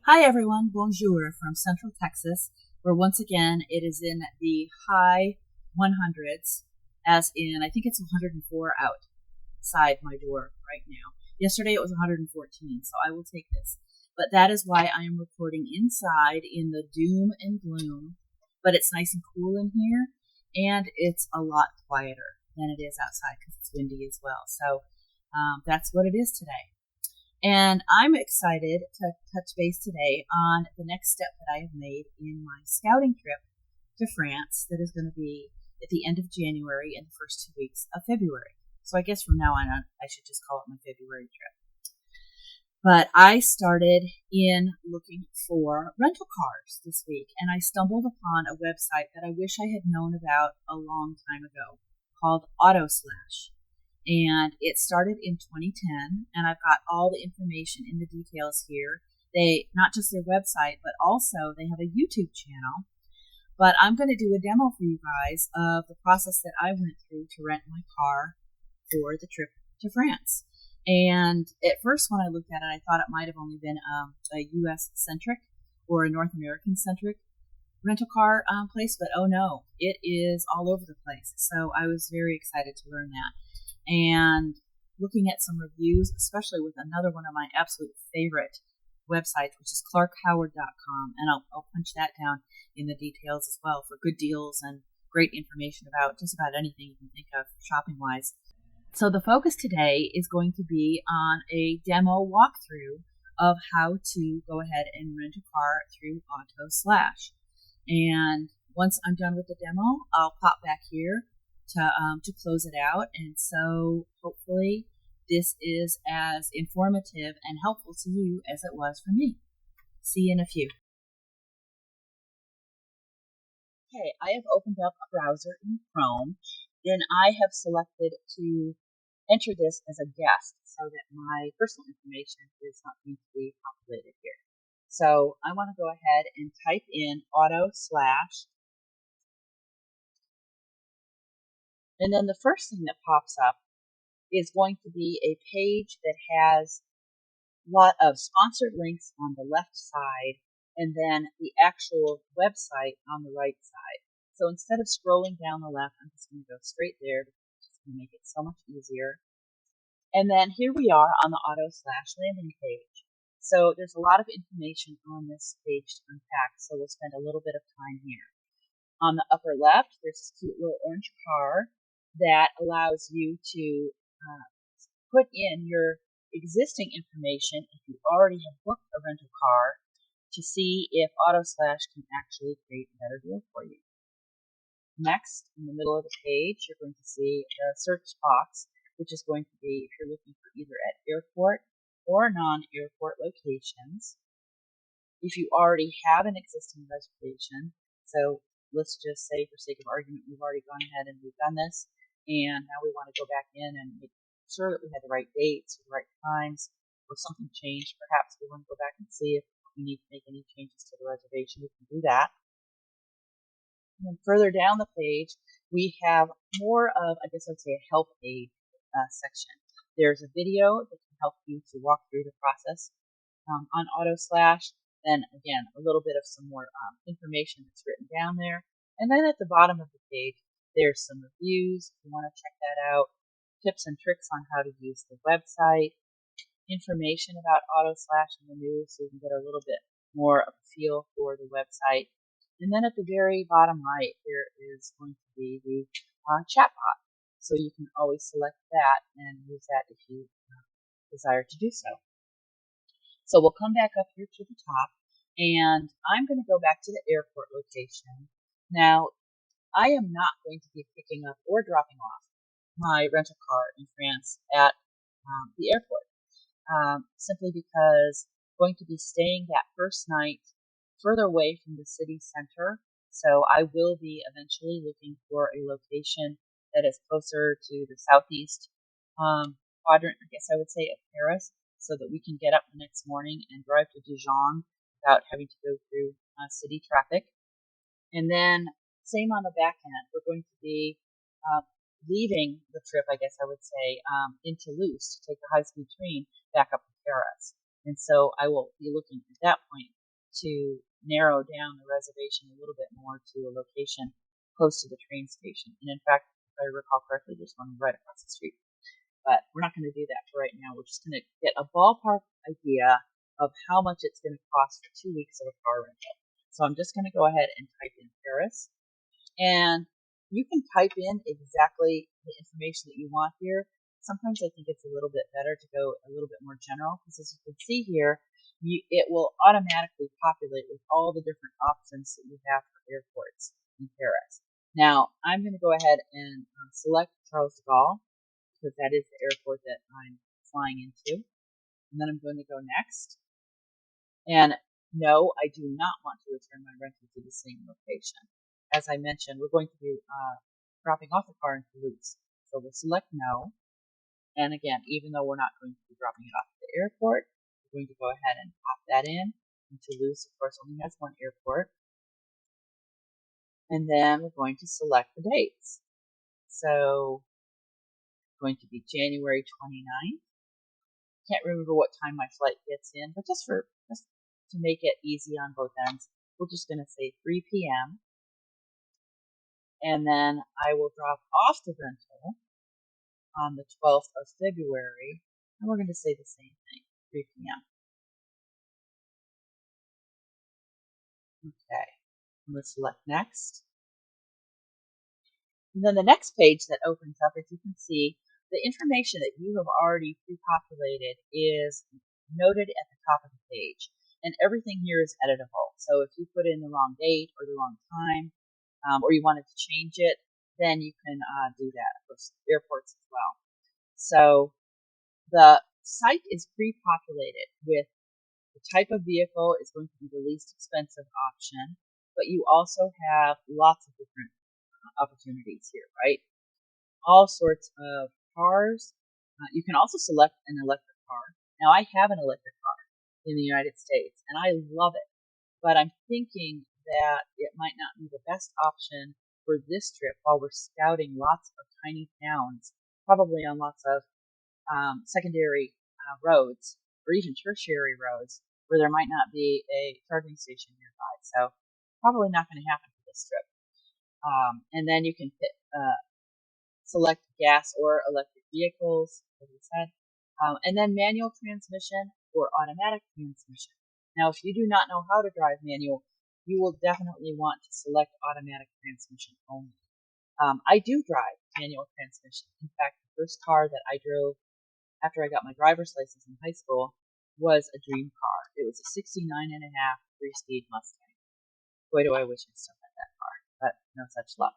Hi everyone, Bonjour from Central Texas, where once again it is in the high 100s, as in I think it's 104 outside my door right now. Yesterday it was 114, so I will take this. But that is why I am recording inside in the doom and gloom. But it's nice and cool in here, and it's a lot quieter than it is outside because it's windy as well. So that's what it is today. And I'm excited to touch base today on the next step that I have made in my scouting trip to France that is going to be at the end of January and the first 2 weeks of February. So I guess from now on, I should just call it my February trip. But I started in looking for rental cars this week, and I stumbled upon a website that I wish I had known about a long time ago called AutoSlash. And it started in 2010, and I've got all the information in the details here. They, not just their website, but also they have a YouTube channel. But I'm going to do a demo for you guys of the process that I went through to rent my car for the trip to France. And at first, when I looked at it, I thought it might have only been a U.S.-centric or a North American-centric rental car place, but oh no, it is all over the place. So I was very excited to learn that. And looking at some reviews, especially with another one of my absolute favorite websites, which is clarkhoward.com, and I'll punch that down in the details as well for good deals and great information about just about anything you can think of shopping-wise. So the focus today is going to be on a demo walkthrough of how to go ahead and rent a car through AutoSlash. And once I'm done with the demo, I'll pop back here to close it out. And so hopefully this is as informative and helpful to you as it was for me. See you in a few. Okay, I have opened up a browser in Chrome, and I have selected to enter this as a guest so that my personal information is not going to be populated here. So I want to go ahead and type in AutoSlash. And then the first thing that pops up is going to be a page that has a lot of sponsored links on the left side and then the actual website on the right side. So instead of scrolling down the left, I'm just going to go straight there because it's just going to make it so much easier. And then here we are on the AutoSlash landing page. So there's a lot of information on this page to unpack, so we'll spend a little bit of time here. On the upper left, there's this cute little orange car that allows you to put in your existing information if you already have booked a rental car to see if AutoSlash can actually create a better deal for you. Next, in the middle of the page, you're going to see a search box, which is going to be if you're looking for either at airport or non-airport locations. If you already have an existing reservation, so let's just say for sake of argument, we've already gone ahead and we've done this, and now we want to go back in and make sure that we have the right dates or the right times, or something changed. Perhaps we want to go back and see if we need to make any changes to the reservation. We can do that. And then further down the page, we have more of, I guess I'd say, a help aid section. There's a video that can help you to walk through the process on AutoSlash. Then again, a little bit of some more information that's written down there. And then at the bottom of the page, there's some reviews if you want to check that out, tips and tricks on how to use the website, information about AutoSlash in the news so you can get a little bit more of a feel for the website. And then at the very bottom right, there is going to be the chatbot. So you can always select that and use that if you desire to do so. So we'll come back up here to the top, and I'm going to go back to the airport location. Now, I am not going to be picking up or dropping off my rental car in France at the airport, simply because I'm going to be staying that first night further away from the city center. So I will be eventually looking for a location that is closer to the southeast quadrant, I guess I would say, of Paris, so that we can get up the next morning and drive to Dijon without having to go through city traffic. And then same on the back end, we're going to be leaving the trip, I guess I would say, in Toulouse to take the high-speed train back up to Paris. And so I will be looking at that point to narrow down the reservation a little bit more to a location close to the train station. And in fact, if I recall correctly, there's one right across the street. But we're not going to do that for right now. We're just going to get a ballpark idea of how much it's going to cost for 2 weeks of a car rental. So I'm just going to go ahead and type in Paris. And you can type in exactly the information that you want here. Sometimes I think it's a little bit better to go a little bit more general, because as you can see here, it will automatically populate with all the different options that you have for airports in Paris. Now, I'm going to go ahead and select Charles de Gaulle, because that is the airport that I'm flying into. And then I'm going to go next. And no, I do not want to return my rental to the same location. As I mentioned, we're going to be dropping off the car in Toulouse. So we'll select no. And again, even though we're not going to be dropping it off at the airport, we're going to go ahead and pop that in. And Toulouse, of course, only has one airport. And then we're going to select the dates. So it's going to be January 29th. Can't remember what time my flight gets in, but just to make it easy on both ends, we're just going to say 3 p.m. And then I will drop off the rental on the 12th of February, and we're going to say the same thing, 3 p.m. Okay, I'm going to select next. And then the next page that opens up, as you can see, the information that you have already pre-populated is noted at the top of the page. And everything here is editable. So if you put in the wrong date or the wrong time, or you wanted to change it, then you can do that. Of course, airports as well. So the site is pre-populated with the type of vehicle is going to be the least expensive option, but you also have lots of different opportunities here, right? All sorts of cars. You can also select an electric car. Now, I have an electric car in the United States, and I love it, but I'm thinking that it might not be the best option for this trip while we're scouting lots of tiny towns, probably on lots of secondary roads or even tertiary roads where there might not be a charging station nearby. So probably not going to happen for this trip. And then you can select gas or electric vehicles, as we said, and then manual transmission or automatic transmission. Now, if you do not know how to drive manual, you will definitely want to select automatic transmission only. I do drive manual transmission. In fact, the first car that I drove after I got my driver's license in high school was a dream car. It was a 69.5 3-speed Mustang. Boy, do I wish I still had that car, but no such luck.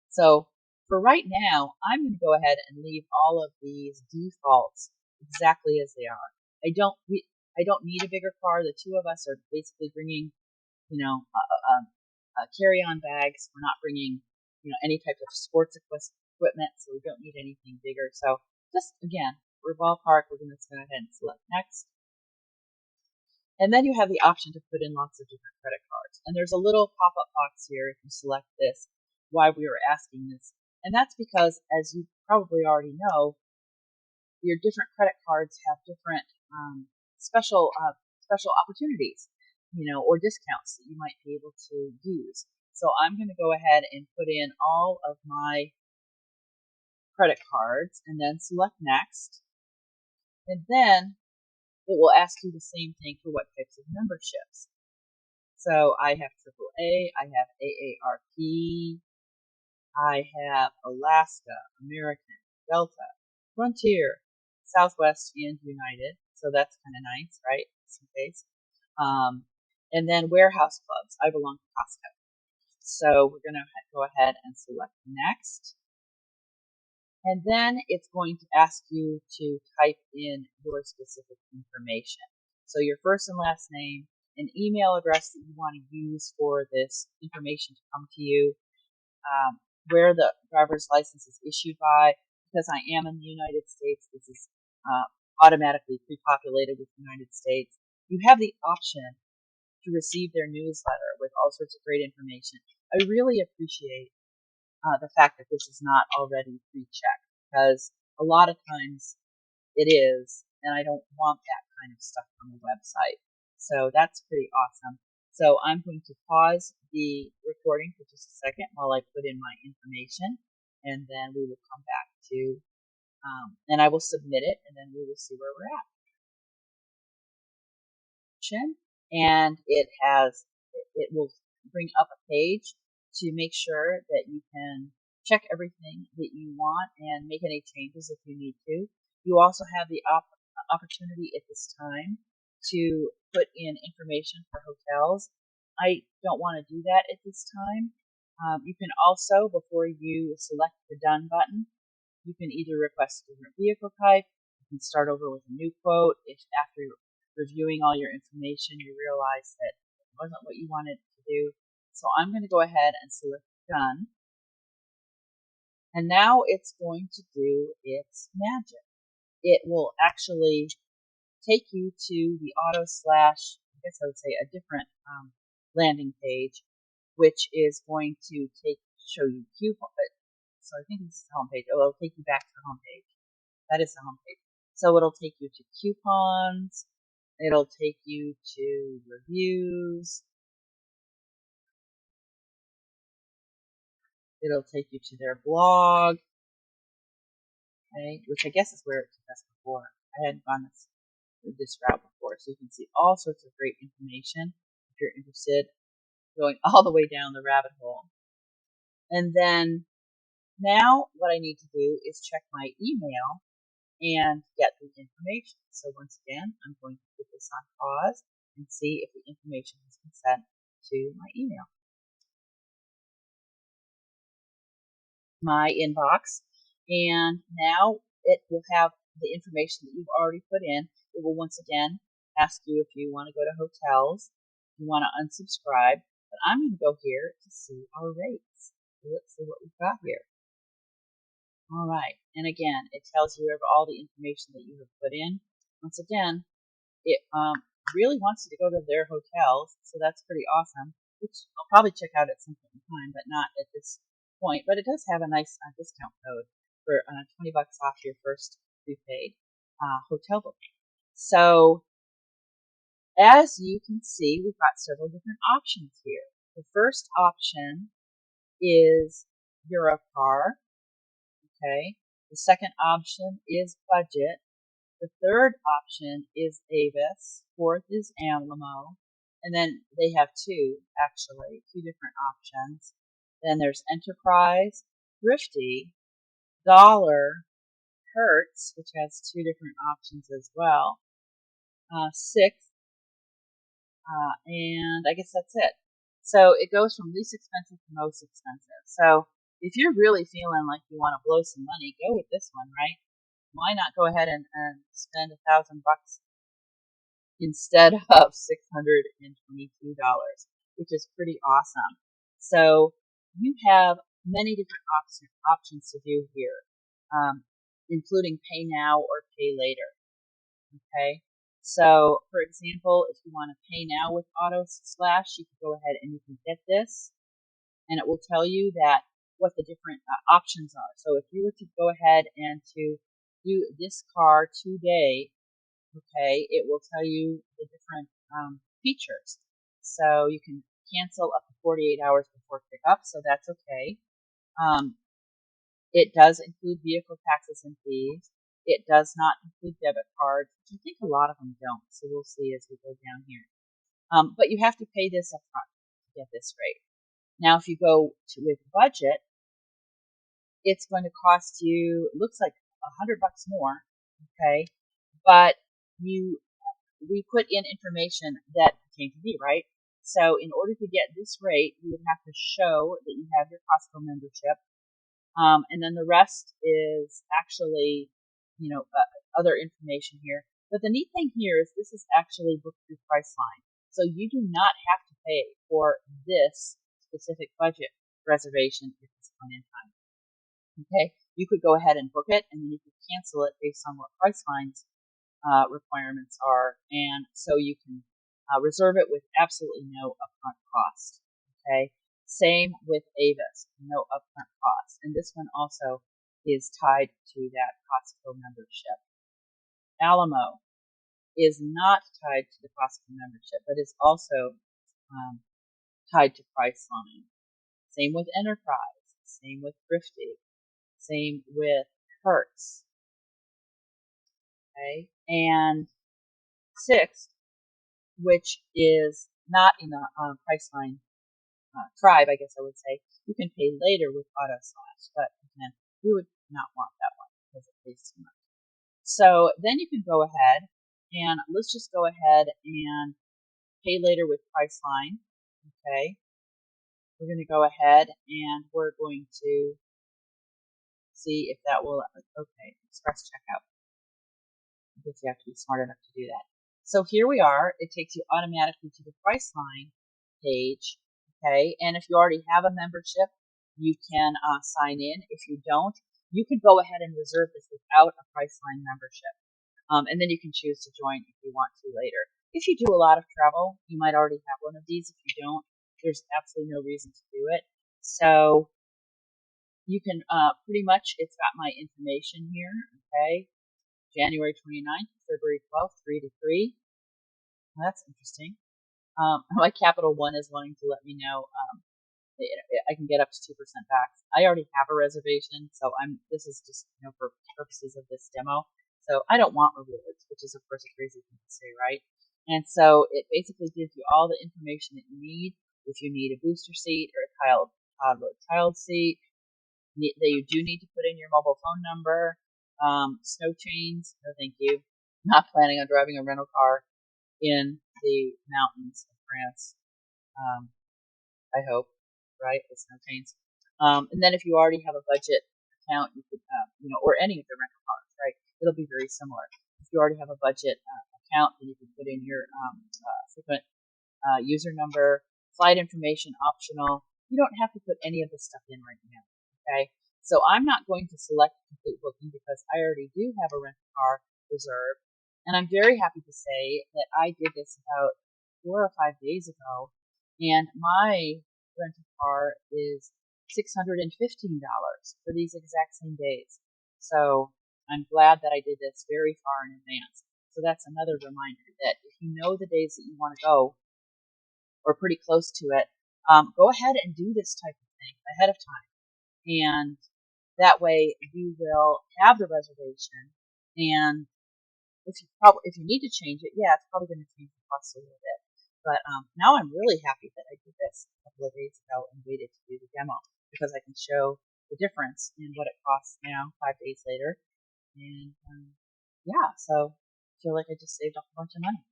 So for right now, I'm going to go ahead and leave all of these defaults exactly as they are. I don't need a bigger car. The two of us are basically bringing, carry-on bags. We're not bringing, any type of sports equipment, so we don't need anything bigger. So just, again, we're ballpark. We're going to go ahead and select next. And then you have the option to put in lots of different credit cards. And there's a little pop-up box here if you select this, why we were asking this. And that's because, as you probably already know, your different credit cards have different special opportunities, or discounts that you might be able to use. So I'm going to go ahead and put in all of my credit cards and then select next. And then it will ask you the same thing for what types of memberships. So I have AAA, I have AARP, I have Alaska, American, Delta, Frontier, Southwest, and United. So that's kind of nice, right? Just in case. And then warehouse clubs. I belong to Costco. So we're going to go ahead and select next. And then it's going to ask you to type in your specific information. So your first and last name, an email address that you want to use for this information to come to you, where the driver's license is issued by. Because I am in the United States, this is automatically pre-populated with the United States. You have the option to receive their newsletter with all sorts of great information. I really appreciate the fact that this is not already pre-checked, because a lot of times it is, and I don't want that kind of stuff on the website. So that's pretty awesome. So I'm going to pause the recording for just a second while I put in my information, and then we will come back to, and I will submit it, and then we will see where we're at. And it will bring up a page to make sure that you can check everything that you want and make any changes if you need to. You also have the opportunity at this time to put in information for hotels. I don't want to do that at this time. You can also, before you select the done button, you can either request a different vehicle type, you can start over with a new quote if after reviewing all your information you realize that it wasn't what you wanted to do. So I'm going to go ahead and select done. And now it's going to do its magic. It will actually take you to the AutoSlash, I guess I would say a different landing page, which is going to show you coupons. So I think this is the home page. It'll take you back to the home page. That is the home page. So it'll take you to coupons. It'll take you to reviews. It'll take you to their blog. Okay, which I guess is where it took us before. I hadn't gone this route before, so you can see all sorts of great information if you're interested, going all the way down the rabbit hole. And then now what I need to do is check my email and get the information. So once again, I'm going to put this on pause and see if the information has been sent to my email. My inbox, and now it will have the information that you've already put in. It will once again ask you if you want to go to hotels, if you want to unsubscribe, but I'm going to go here to see our rates. So let's see what we've got here. All right, and again, it tells you all the information that you have put in. Once again, it really wants you to go to their hotels, so that's pretty awesome, which I'll probably check out at some point in time, but not at this point. But it does have a nice discount code for $20 off your first prepaid hotel booking. So as you can see, we've got several different options here. The first option is Europcar. Okay. The second option is budget. The third option is Avis. Fourth is Alamo. And then they have two different options. Then there's Enterprise, Thrifty, Dollar, Hertz, which has two different options as well. Sixth, and I guess that's it. So it goes from least expensive to most expensive. So if you're really feeling like you want to blow some money, go with this one, right? Why not go ahead and spend $1,000 instead of $622, which is pretty awesome. So you have many different options to do here, including pay now or pay later. Okay. So, for example, if you want to pay now with AutoSlash, you can go ahead and you can get this, and it will tell you that what the different options are. So, if you were to go ahead and to do this car today, okay, it will tell you the different features. So, you can cancel up to 48 hours before pickup, so that's okay. It does include vehicle taxes and fees. It does not include debit cards, which I think a lot of them don't. So we'll see as we go down here. But you have to pay this up front to get this rate. Now, if you go with budget, it's going to cost you, it looks like $100 more. Okay. But we put in information that pertains to me, right? So in order to get this rate, you would have to show that you have your Costco membership. And then the rest is actually, other information here. But the neat thing here is this is actually booked through Priceline. So you do not have to pay for this specific budget reservation at this point in time. Okay, you could go ahead and book it, and then you could cancel it based on what Priceline's requirements are, and so you can reserve it with absolutely no upfront cost. Okay. Same with Avis, no upfront cost. And this one also is tied to that Costco membership. Alamo, is not tied to the cost of membership, but is also tied to Priceline. Same with Enterprise. Same with Thrifty. Same with Hertz. Okay, and sixth, which is not in the Priceline tribe, I guess I would say, you can pay later with AutoSlash, but again, we would not want that one because it pays too much. So then you can go ahead and let's just go ahead and pay later with Priceline. Okay, we're going to go ahead and we're going to see if that will, okay, express checkout. I guess you have to be smart enough to do that. So here we are. It takes you automatically to the Priceline page. Okay, and if you already have a membership, you can sign in. If you don't, you can go ahead and reserve this without a Priceline membership. And then you can choose to join if you want to later. If you do a lot of travel, you might already have one of these. If you don't, there's absolutely no reason to do it. So you can pretty much, it's got my information here. Okay, January 29th, February 12th, 3 to 3. Well, that's interesting. My Capital One is wanting to let me know I can get up to 2% back. I already have a reservation, so this is just for purposes of this demo. So I don't want rewards, which is of course a crazy thing to say, right? And so it basically gives you all the information that you need. If you need a booster seat or a toddler child seat, that you do need to put in your mobile phone number. Snow chains, no thank you. Not planning on driving a rental car in the mountains of France. I hope, right? With snow chains. And then if you already have a budget account, you could, or any of the rental cars, right? It'll be very similar. If you already have a budget account, then you can put in your frequent user number, flight information optional. You don't have to put any of this stuff in right now, okay? So I'm not going to select complete booking because I already do have a rental car reserved. And I'm very happy to say that I did this about 4 or 5 days ago, and my rental car is $615 for these exact same days. So I'm glad that I did this very far in advance. So that's another reminder that if you know the days that you want to go, or pretty close to it, go ahead and do this type of thing ahead of time. And that way you will have the reservation, and if you need to change it, yeah, it's probably going to change the cost a little bit. But now I'm really happy that I did this a couple of days ago and waited to do the demo because I can show the difference in what it costs now 5 days later. And yeah, so I feel like I just saved a whole bunch of money.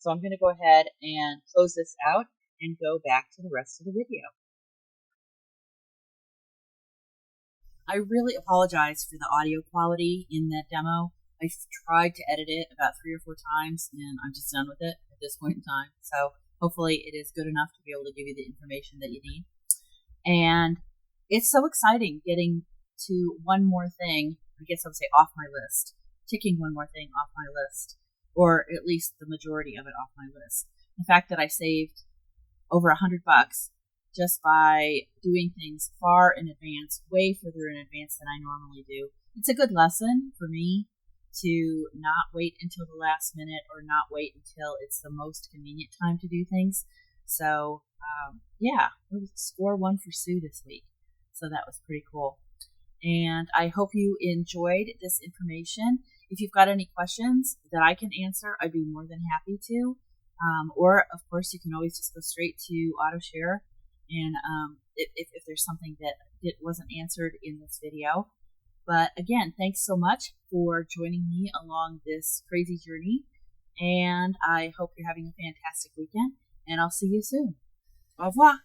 So I'm going to go ahead and close this out and go back to the rest of the video. I really apologize for the audio quality in that demo. I've tried to edit it about 3 or 4 times, and I'm just done with it at this point in time. So hopefully it is good enough to be able to give you the information that you need. And it's so exciting getting to one more thing, I guess I would say off my list, ticking one more thing off my list, or at least the majority of it off my list. The fact that I saved over $100 just by doing things far in advance, way further in advance than I normally do. It's a good lesson for me to not wait until the last minute or not wait until it's the most convenient time to do things. So, yeah, it was score 1 for Sue this week. So that was pretty cool. And I hope you enjoyed this information. If you've got any questions that I can answer, I'd be more than happy to. Or, of course, you can always just go straight to AutoShare. And if there's something that wasn't answered in this video. But again, thanks so much for joining me along this crazy journey. And I hope you're having a fantastic weekend. And I'll see you soon. Au revoir.